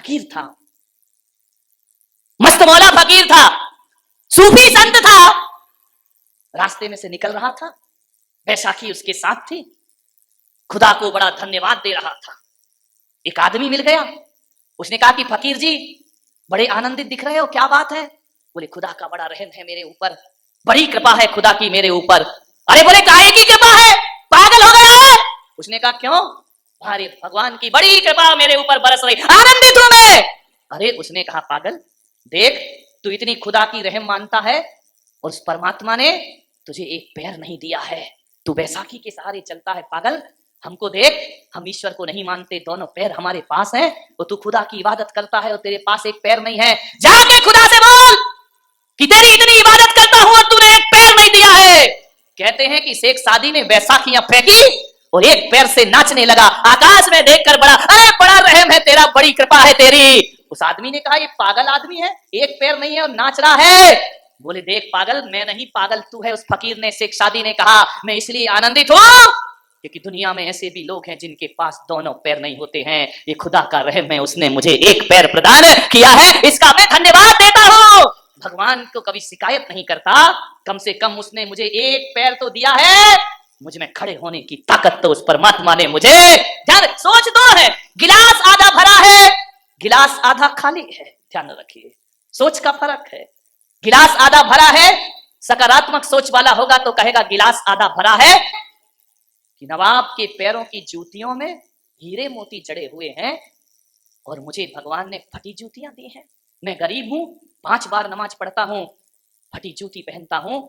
फकीर था, मस्त मौला फकीर था, सूफी संत था। रास्ते में से निकल रहा था, बैसाखी उसके साथ थी, खुदा को बड़ा धन्यवाद दे रहा था। एक आदमी मिल गया, उसने कहा कि फकीर जी बड़े आनंदित दिख रहे हो, क्या बात है? बोले खुदा का बड़ा रहम है मेरे ऊपर, बड़ी कृपा है खुदा की मेरे ऊपर। अरे बोले काहे की कृपा है, पागल हो गया है? उसने कहा क्यों? अरे भगवान की बड़ी कृपा मेरे ऊपर बरस रही, आनंदित हूं मैं। अरे उसने कहा पागल देख, तू इतनी खुदा की रहम मानता है और उस परमात्मा ने तुझे एक पैर नहीं दिया है, तू बैसाखी के सहारे चलता है। पागल हमको देख, हम ईश्वर को नहीं मानते, दोनों पैर हमारे पास हैं, और तू खुदा की इबादत करता है और तेरे पास एक पैर नहीं है। जाके खुदा से बोल कि तेरी इतनी इबादत करता हूं और तूने एक पैर नहीं दिया है। कहते हैं कि शेख सादी ने बैसाखियां फेंकी और एक पैर से नाचने लगा, आकाश में देखकर बड़ा, अरे बड़ा रहम है तेरा, बड़ी कृपा है तेरी। उस आदमी ने कहा ये पागल आदमी है, एक पैर नहीं है और नाच रहा है। बोले देख पागल, मैं नहीं पागल तू है। उस फकीर ने, शेख सादी ने कहा मैं इसलिए आनंदित हूं क्योंकि दुनिया में ऐसे भी लोग हैं जिनके पास दोनों पैर नहीं होते हैं। ये खुदा का रहम है, उसने मुझे एक पैर प्रदान किया है, इसका मैं धन्यवाद देता हूं। भगवान को कभी शिकायत नहीं करता, कम से कम उसने मुझे एक पैर तो दिया है, मुझ में खड़े होने की ताकत तो उस परमात्मा ने मुझे। ध्यान सोच दो है, गिलास आधा भरा है, गिलास आधा खाली है, ध्यान रखिए, सोच का फर्क है। गिलास आधा भरा है, सकारात्मक सोच वाला होगा तो कहेगा गिलास आधा भरा है कि नवाब के पैरों की जूतियों में हीरे मोती जड़े हुए हैं और मुझे भगवान ने फटी जूतियां दी हैं। मैं गरीब हूं, 5 बार नमाज पढ़ता हूं, फटी जूती पहनता हूं,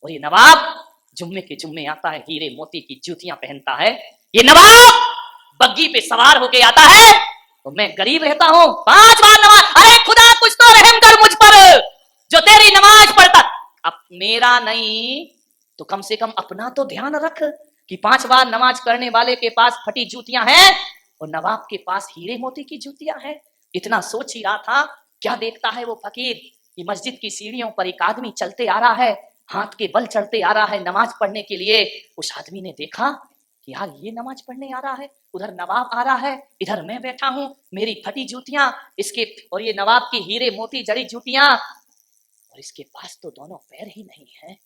और ये नवाब जुम्मे के जुम्मे आता है, हीरे मोती की जूतियां पहनता है। ये नवाब बग्गी पे सवार होके आता है तो मैं गरीब रहता हूं, 5 बार नमाज। अरे खुदा कुछ तो रहम कर मुझ पर, जो तेरी नमाज पढ़ता। अब मेरा नहीं तो कम से कम अपना तो ध्यान रख कि 5 बार नमाज करने वाले के पास फटी जूतियां हैं और नवाब के पास हीरे मोती की जूतियां हैं। इतना सोच ही रहा था, क्या देखता है वो फकीर कि मस्जिद की सीढ़ियों पर एक आदमी चलते आ रहा है, हाथ के बल चढ़ते आ रहा है नमाज पढ़ने के लिए। उस आदमी ने देखा कि यार ये नमाज पढ़ने आ रहा है, उधर नवाब आ रहा है, इधर मैं बैठा हूं, मेरी फटी जूतियां इसके, और ये नवाब की हीरे मोती जड़ी जूतियां, और इसके पास तो दोनों पैर ही नहीं है।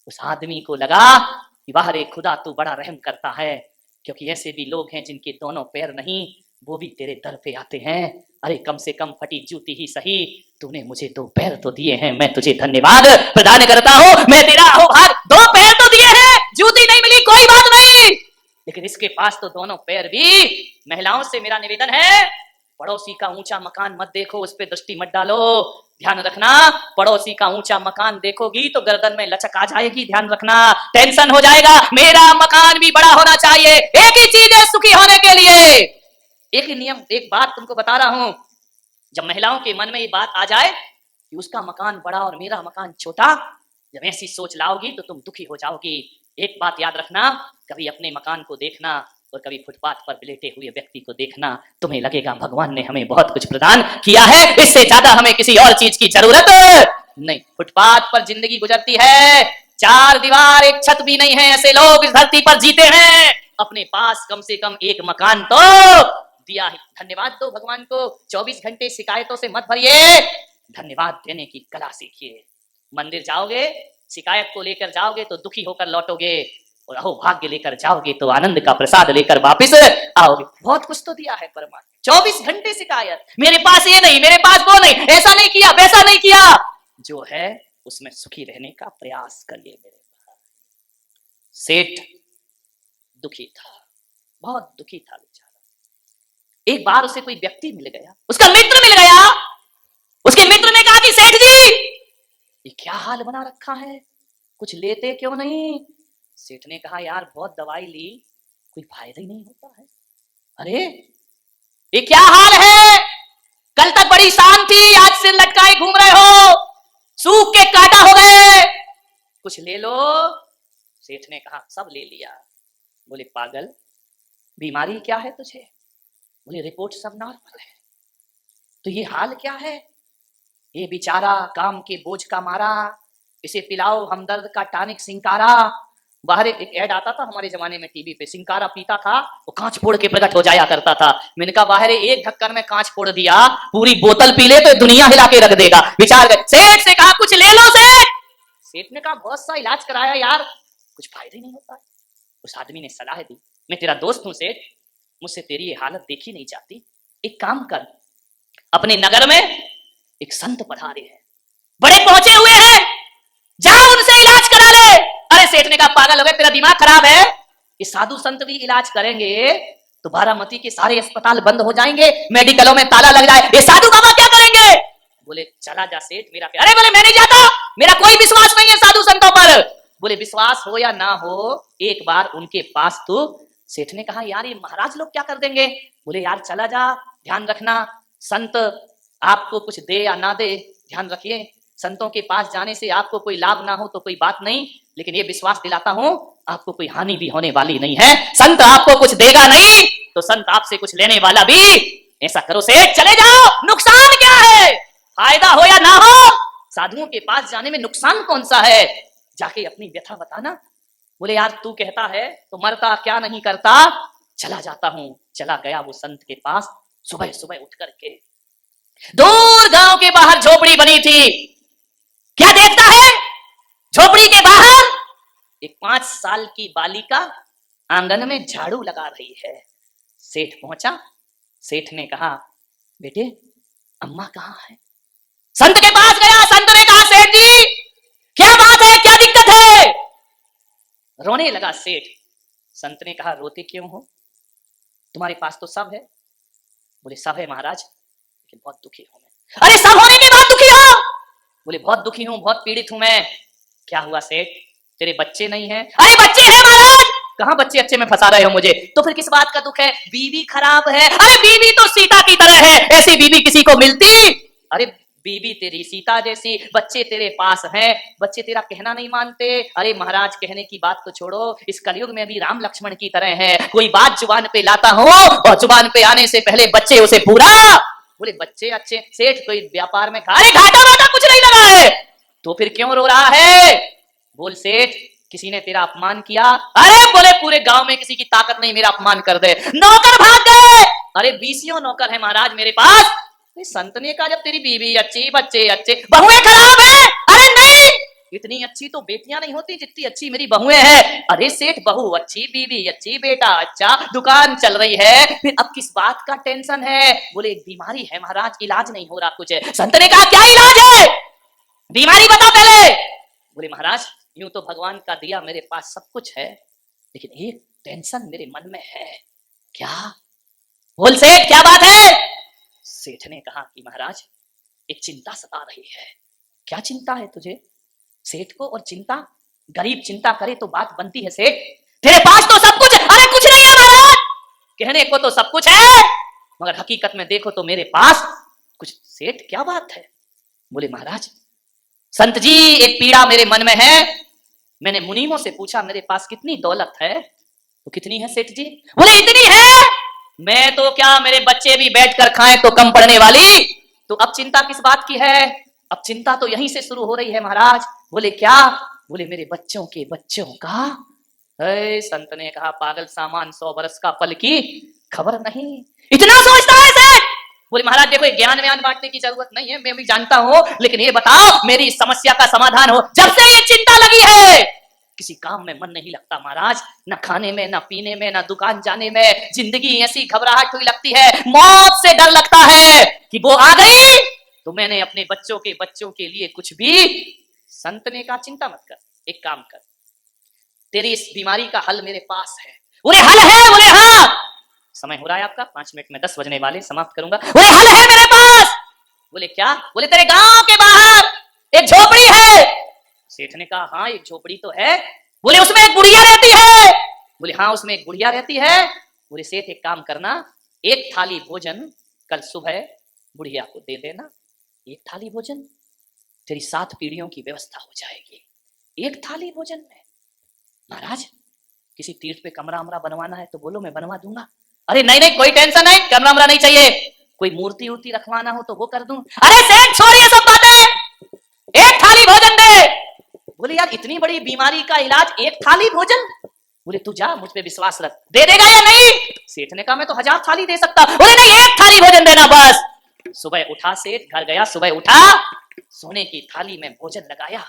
उस आदमी को लगा कि वाह रे खुदा तू बड़ा रहम करता है, क्योंकि ऐसे भी लोग हैं जिनके दोनों पैर नहीं, वो भी तेरे दर पे आते हैं। अरे कम से कम फटी जूती ही सही, तूने मुझे 2 पैर तो दिए हैं, मैं तुझे धन्यवाद प्रदान करता हूं, मैं तेरा आभार। 2 पैर तो दिए हैं, जूती नहीं मिली कोई बात नहीं, लेकिन इसके पास तो दोनों पैर भी। महिलाओं से मेरा निवेदन है, पड़ोसी का ऊंचा मकान मत देखो, उस पर दृष्टि मत डालो। ध्यान रखना, पड़ोसी का ऊंचा मकान देखोगी तो गर्दन में लचक आ जाएगी, ध्यान रखना, टेंशन हो जाएगा। मेरा मकान भी बड़ा होना चाहिए, एक ही चीज है सुखी होने के लिए, एक ही नियम। एक बात तुमको बता रहा हूं, जब महिलाओं के मन में ये बात आ जाए कि उसका मकान बड़ा और मेरा मकान छोटा, जब ऐसी सोच लाओगी तो तुम दुखी हो जाओगी। एक बात याद रखना, कभी अपने मकान को देखना और कभी फुटपाथ पर लेटे हुए व्यक्ति को देखना, तुम्हें लगेगा भगवान ने हमें बहुत कुछ प्रदान किया है, इससे ज्यादा हमें किसी और चीज की जरूरत नहीं। फुटपाथ पर जिंदगी गुजरती है, 4 दीवार एक छत भी नहीं है, ऐसे लोग इस धरती पर जीते हैं। अपने पास कम से कम एक मकान तो दिया है, धन्यवाद दो भगवान को। 24 घंटे शिकायतों से मत भरिए, धन्यवाद देने की कला सीखिए। मंदिर जाओगे, शिकायत को लेकर जाओगे तो दुखी होकर लौटोगे, और अहो भाग्य लेकर जाओगे तो आनंद का प्रसाद लेकर वापस आओगे। बहुत कुछ तो दिया है परमात्मा, 24 घंटे शिकायत, मेरे पास ये नहीं, मेरे पास वो नहीं, ऐसा नहीं किया, वैसा नहीं किया। जो है उसमें सुखी रहने का प्रयास करिए मेरे भाई। सेठ दुखी था, बहुत दुखी था बेचारा। एक बार उसे कोई व्यक्ति मिल गया, उसका मित्र मिल गया। उसके मित्र ने कहा कि सेठ जी ये क्या हाल बना रखा है, कुछ लेते क्यों नहीं? सेठ ने कहा यार बहुत दवाई ली, कोई फायदा ही नहीं होता है। अरे ये क्या हाल है, कल तक बड़ी शान थी, आज सिर लटकाए घूम रहे हो, सूख के काटा हो गए, कुछ ले लो। सेठ ने कहा सब ले लिया। बोले पागल बीमारी क्या है तुझे? बोले रिपोर्ट सब नॉर्मल है, तो ये हाल क्या है? ये बेचारा काम के बोझ का मारा, इसे पिलाओ हमदर्द का टॉनिक सिंकारा, बाहर एक ऐड आता था हमारे जमाने में टीवी पे, सिंकारा पीता था वो कांच फोड़ के प्रकट हो जाया करता था। मैंने कहा बाहर एक ढक्कन में कांच फोड़ दिया, पूरी बोतल पी ले तो दुनिया हिला के रख देगा। विचार गए, सेठ से कहा कुछ ले लो सेठ। सेठ ने कहा बहुत सा इलाज कराया यार, कुछ फायदा नहीं होता है। उस आदमी ने सलाह दी, मैं तेरा दोस्त हूं सेठ, मुझसे तेरी ये हालत देखी नहीं जाती, एक काम कर, अपने नगर में एक संत पधारे हैं, बड़े पहुंचे हुए हैं, जाओ उनसे इलाज करा ले। अरे सेठ ने कहा पागल हो गए, तेरा दिमाग खराब है, ये साधु संत भी इलाज करेंगे तो बारामती के सारे अस्पताल बंद हो जाएंगे, मेडिकलों में ताला लग जाए, ये साधु बाबा क्या करेंगे। बोले चला जा सेठ मेरा। अरे बोले मैं नहीं जाता, मेरा कोई विश्वास नहीं है साधु संतों पर। बोले विश्वास हो या ना हो, एक बार उनके पास तो। सेठ ने कहा यार ये महाराज लोग क्या कर देंगे। बोले यार चला जा, ध्यान रखना संत आपको कुछ दे या ना दे, ध्यान रखिए, संतों के पास जाने से आपको कोई लाभ ना हो तो कोई बात नहीं, लेकिन ये विश्वास दिलाता हूं आपको कोई हानि भी होने वाली नहीं है। संत आपको कुछ देगा नहीं तो संत आपसे कुछ लेने वाला भी। ऐसा करो सेठ चले जाओ, नुकसान क्या है, फायदा हो या ना हो, साधुओं के पास जाने में नुकसान कौन सा है, जाके अपनी व्यथा बताना। बोले यार तू कहता है तो मरता क्या नहीं करता, चला जाता हूं। चला गया वो संत के पास, सुबह सुबह उठ करके दूर गांव के बाहर झोपड़ी बनी थी, क्या देखता है झोपड़ी के बाहर एक 5 साल की बालिका आंगन में झाड़ू लगा रही है। सेठ पहुंचा, सेठ ने कहा बेटे अम्मा कहाँ है। संत के पास गया, संत ने कहा सेठ जी क्या बात है, क्या दिक्कत है। रोने लगा सेठ। संत ने कहा रोते क्यों हो, तुम्हारे पास तो सब है। बोले सब है महाराज लेकिन बहुत दुखी हूं मैं। अरे सब होने के बाद दुखी हो। बोले बहुत दुखी हूं, बहुत पीड़ित हूं मैं। क्या हुआ सेठ, तेरे बच्चे नहीं हैं। अरे बच्चे हैं महाराज। कहां बच्चे अच्छे में फंसा रहे हो मुझे, तो फिर किस बात का दुख है। बीवी खराब है। अरे बीवी तो सीता की तरह है, ऐसी बीवी किसी को मिलती। अरे बीवी तेरी सीता जैसी, बच्चे तेरे पास हैं, बच्चे तेरा कहना नहीं मानते। अरे महाराज कहने की बात तो छोड़ो, इस कलयुग में भी राम लक्ष्मण की तरह है, कोई बात जुबान पे लाता हो और जुबान पे आने से पहले बच्चे उसे पूरा। बोले बच्चे अच्छे। सेठ कोई व्यापार में अरे घाटा वाटा कुछ नहीं लगा है तो फिर क्यों रो रहा है। बोल सेठ किसी ने तेरा अपमान किया। अरे बोले पूरे गांव में किसी की ताकत नहीं मेरा अपमान कर दे, नौकर भाग गए। अरे 20 नौकर है महाराज मेरे पास। संत ने कहा जब तेरी बीवी अच्छी, बच्चे अच्छे, बहुएं खराब है। अरे नहीं, इतनी अच्छी तो बेटियां नहीं होती जितनी अच्छी मेरी बहुएं हैं। अरे सेठ बहू अच्छी, बीवी अच्छी, बेटा अच्छा, दुकान चल रही है, फिर अब किस बात का टेंशन है। बोले एक बीमारी है महाराज, इलाज नहीं हो रहा कुछ है। संत ने कहा क्या इलाज है, बीमारी बता पहले। बोले महाराज यूं तो भगवान का दिया मेरे पास सब कुछ है, लेकिन एक टेंशन मेरे मन में है। क्या। बोल सेठ क्या बात है। सेठ ने कहा कि महाराज एक चिंता सता रही है। क्या चिंता है तुझे। सेठ को और चिंता, गरीब चिंता करे तो बात बनती है सेठ, तेरे पास तो सब कुछ है। अरे कुछ नहीं है महाराज, कहने को तो सब कुछ है मगर हकीकत में देखो तो मेरे पास कुछ। सेठ क्या बात है। बोले महाराज संत जी एक पीड़ा मेरे मन में है, मैंने मुनीमों से पूछा मेरे पास कितनी दौलत है। तो कितनी है सेठ जी। बोले इतनी है, मैं तो क्या मेरे बच्चे भी बैठकर खाएं तो कम पड़ने वाली। तो अब चिंता किस बात की है। अब चिंता तो यहीं से शुरू हो रही है महाराज। बोले क्या। बोले मेरे बच्चों के बच्चों का। संत ने कहा पागल सामान 100 बरस का फल की खबर नहीं, इतना सोचता है सेठ। बोले महाराज देखो ज्ञान व्यान बांटने की जरूरत नहीं है, मैं भी जानता हूं, लेकिन ये बताओ मेरी समस्या का समाधान हो। जब से ये चिंता लगी है किसी काम में मन नहीं लगता महाराज, न खाने में, न पीने में, न दुकान जाने में, जिंदगी ऐसी घबराहट हुई लगती है, मौत से डर लगता है कि वो आ गई तो मैंने अपने बच्चों के लिए कुछ भी। संत ने कहा चिंता मत कर, एक काम कर, तेरी इस बीमारी का हल मेरे पास है। बोले हल है। बोले हाँ। समय हो रहा है आपका, 5 मिनट में 10 बजने वाले, समाप्त करूंगा। बोले हल है मेरे पास। बोले क्या। बोले तेरे गांव के बाहर एक झोपड़ी है। सेठ ने कहा हाँ एक झोपड़ी तो है। बोले उसमें एक बुढ़िया रहती है। बोले हाँ उसमें एक बुढ़िया रहती है। बोले सेठ एक काम करना, एक थाली भोजन कल सुबह बुढ़िया को दे देना, एक थाली भोजन, तेरी 7 पीढ़ियों की व्यवस्था हो जाएगी एक थाली भोजन में। महाराज किसी तीर्थ पे कमरा अमरा बनवाना है तो बोलो मैं बनवा दूंगा। अरे नहीं नहीं कोई टेंशन नहीं, कमरा अमरा नहीं चाहिए, कोई मूर्ति उर्ति रखवाना हो तो वो कर दूं। अरे सेठ छोड़िए सब बातें, एक थाली भोजन दे। बोले यार इतनी बड़ी बीमारी का इलाज एक थाली भोजन? बोले तू जा, मुझ पे विश्वास रख, दे देगा या नहीं? सेठ ने कहा मैं तो 1000 थाली दे सकता। बोले नहीं, एक थाली भोजन देना बस। सुबह उठा सेठ, घर गया, सुबह उठा, सोने की थाली में भोजन लगाया,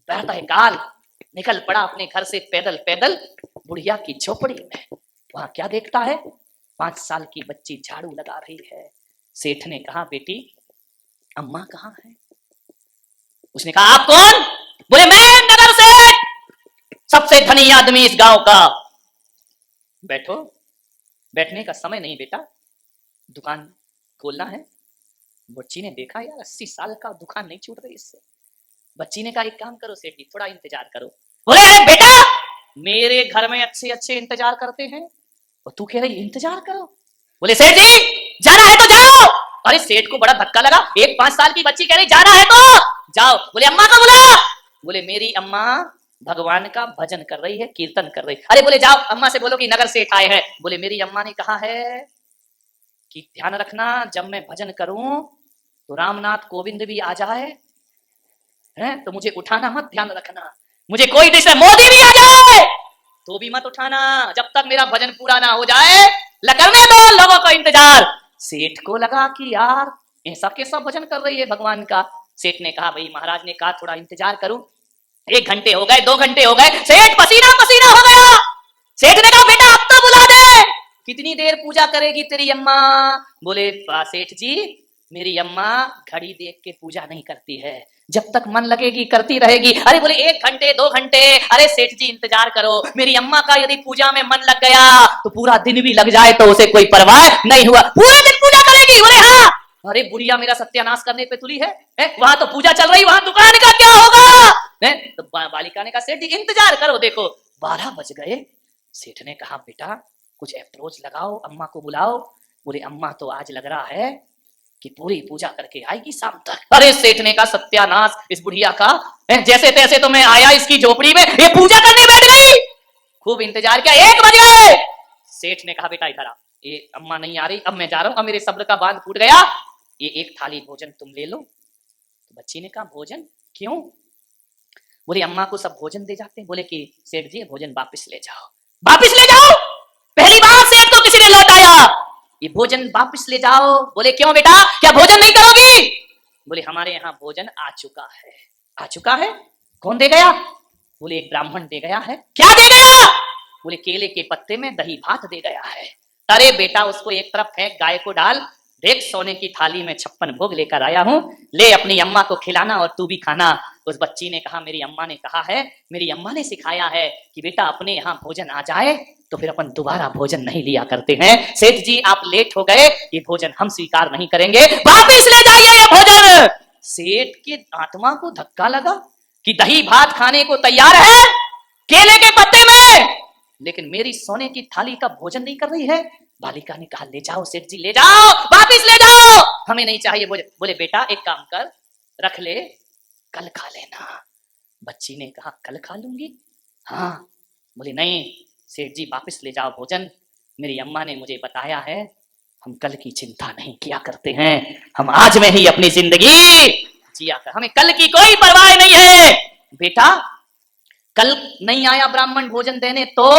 प्रातः काल निकल पड़ा अपने घर से पैदल पैदल बुढ़िया की झोपड़ी में। वहां क्या देखता है, 5 साल की बच्ची झाड़ू लगा रही है। सेठ ने कहा बेटी अम्मा कहाँ है? उसने कहा आप कौन? बोले मैं नगर सेठ, सबसे धनी आदमी इस गांव का। बैठो, बैठने का समय नहीं बेटा, दुकान खोलना है। बच्ची ने देखा यार 80 साल का दुकान नहीं छूट रही इससे। बच्ची ने कहा एक काम करो सेठ जी, थोड़ा इंतजार करो। बोले अरे बेटा मेरे घर में अच्छे अच्छे इंतजार करते हैं और तू कह रही इंतजार करो? बोले सेठ जी जाना है तो जाओ। अरे सेठ को बड़ा धक्का लगा, एक 5 साल की बच्ची कह रही जाना है तो जाओ। बोले अम्मा को बुला। बोले मेरी अम्मा भगवान का भजन कर रही है, कीर्तन कर रही है। अरे बोले जाओ अम्मा से बोलो कि नगर सेठ आए हैं। बोले मेरी अम्मा ने कहा है कि ध्यान रखना जब मैं भजन करूं तो रामनाथ कोविंद भी आ जाए है तो मुझे उठाना मत, ध्यान रखना। मुझे कोई देश में मोदी भी आ जाए तो भी मत उठाना, जब तक मेरा भजन पूरा ना हो जाए। करने दो लोगों को इंतजार। सेठ को लगा कि यार ऐसा कैसा भजन कर रही है भगवान का। सेठ ने कहा भाई महाराज ने कहा थोड़ा इंतजार करूं। 1 घंटे हो गए, 2 घंटे हो गए, सेठ पसीना पसीना हो गया। सेठ ने कहा बेटा अब तो बुला दे, कितनी देर पूजा करेगी तेरी अम्मा? बोले सेठ जी मेरी अम्मा घड़ी देख के पूजा नहीं करती है, जब तक मन लगेगी करती रहेगी। अरे बोले 1 घंटे 2 घंटे। अरे सेठ जी इंतजार करो, मेरी अम्मा का यदि पूजा में मन लग गया तो पूरा दिन भी लग जाए तो उसे कोई परवाह नहीं हुआ, पूरे दिन पूजा करेगी। बोले हाँ। अरे बुढ़िया मेरा सत्यानाश करने पे तुली है? वहां तो पूजा चल रही, वहां दुकान का क्या होगा? तो बालिका ने कहा सेठ जी इंतजार करो, देखो 12 बज गए। सेठ ने कहा बेटा कुछ अप्रोच लगाओ, अम्मा को बुलाओ। बोले अम्मा तो आज लग रहा है कि पूरी पूजा करके आएगी शाम तक। अरे सेठ ने कहा सत्यानाश इस बुढ़िया का, जैसे तैसे तो मैं आया इसकी झोपड़ी में, ये पूजा करने बैठ गई। खूब इंतजार किया, 1 बज गए। सेठ ने कहा बेटा इधर आ, ये अम्मा नहीं आ रही, अब मैं जा रहा हूं, अब मेरे सब्र का बांध फूट गया, ये 1 थाली भोजन तुम ले लो। तो बच्ची ने कहा भोजन क्यों? बोले अम्मा को सब भोजन दे जाते हैं। बोले कि सेठ जी भोजन वापिस ले जाओ। वापिस ले जाओ? पहली बार सेठ को किसी ने लौटाया, ये भोजन वापिस ले जाओ। बोले क्यों बेटा, क्या भोजन नहीं करोगी? बोले हमारे यहाँ भोजन आ चुका है। आ चुका है? कौन दे गया? बोले एक ब्राह्मण दे गया है। क्या दे गया? बोले केले के पत्ते में दही भात दे गया है। अरे बेटा उसको एक तरफ फेंक, गाय को डाल, देख सोने की थाली में 56 भोग लेकर आया हूं, ले अपनी अम्मा को खिलाना और तू भी खाना। उस बच्ची ने कहा मेरी अम्मा ने कहा है, मेरी अम्मा ने सिखाया है कि बेटा अपने यहाँ भोजन आ जाए तो फिर अपन दोबारा भोजन नहीं लिया करते हैं। सेठ जी आप लेट हो गए, ये भोजन हम स्वीकार नहीं करेंगे, वापिस ले जाइए ये भोजन। सेठ के आत्मा को धक्का लगा कि दही भात खाने को तैयार है केले के पत्ते में, लेकिन मेरी सोने की थाली का भोजन नहीं कर रही है। बालिका ने कहा ले जाओ सेठ जी, ले जाओ, वापिस ले जाओ, हमें नहीं चाहिए भोजन। बोले बेटा एक काम कर, रख ले, कल खा लेना। बच्ची ने कहा कल खा लूंगी? हाँ। बोले नहीं सेठ जी वापिस ले जाओ भोजन, मेरी अम्मा ने मुझे बताया है हम कल की चिंता नहीं किया करते हैं, हम आज में ही अपनी जिंदगी जिया कर, हमें कल की कोई परवाह नहीं है। बेटा कल नहीं आया ब्राह्मण भोजन देने तो?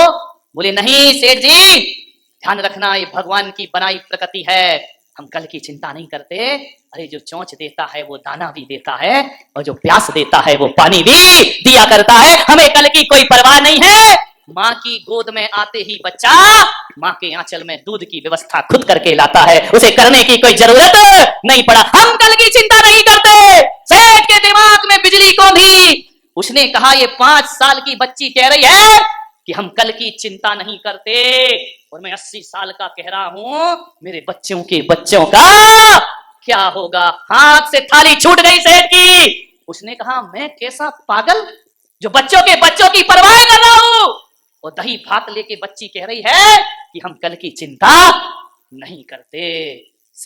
बोले नहीं सेठ जी ध्यान रखना ये भगवान की बनाई प्रकृति है, हम कल की चिंता नहीं करते। अरे जो चोंच देता है वो दाना भी देता है और जो प्यास देता है वो पानी भी दिया करता है, हमें कल की कोई परवाह नहीं है। माँ की गोद में आते ही बच्चा माँ के आंचल में दूध की व्यवस्था खुद करके लाता है, उसे करने की कोई जरूरत नहीं पड़ा, हम कल की चिंता नहीं करते। सेठ के दिमाग में बिजली को भी, उसने कहा ये 5 साल की बच्ची कह रही है कि हम कल की चिंता नहीं करते और मैं 80 साल का कह रहा हूं, मेरे बच्चों के बच्चों का क्या होगा? हाथ से थाली छूट गई सेठ की। उसने कहा मैं कैसा पागल जो बच्चों की परवाह कर रहा हूं, और दही भात लेके बच्ची कह रही है कि हम कल की चिंता नहीं करते।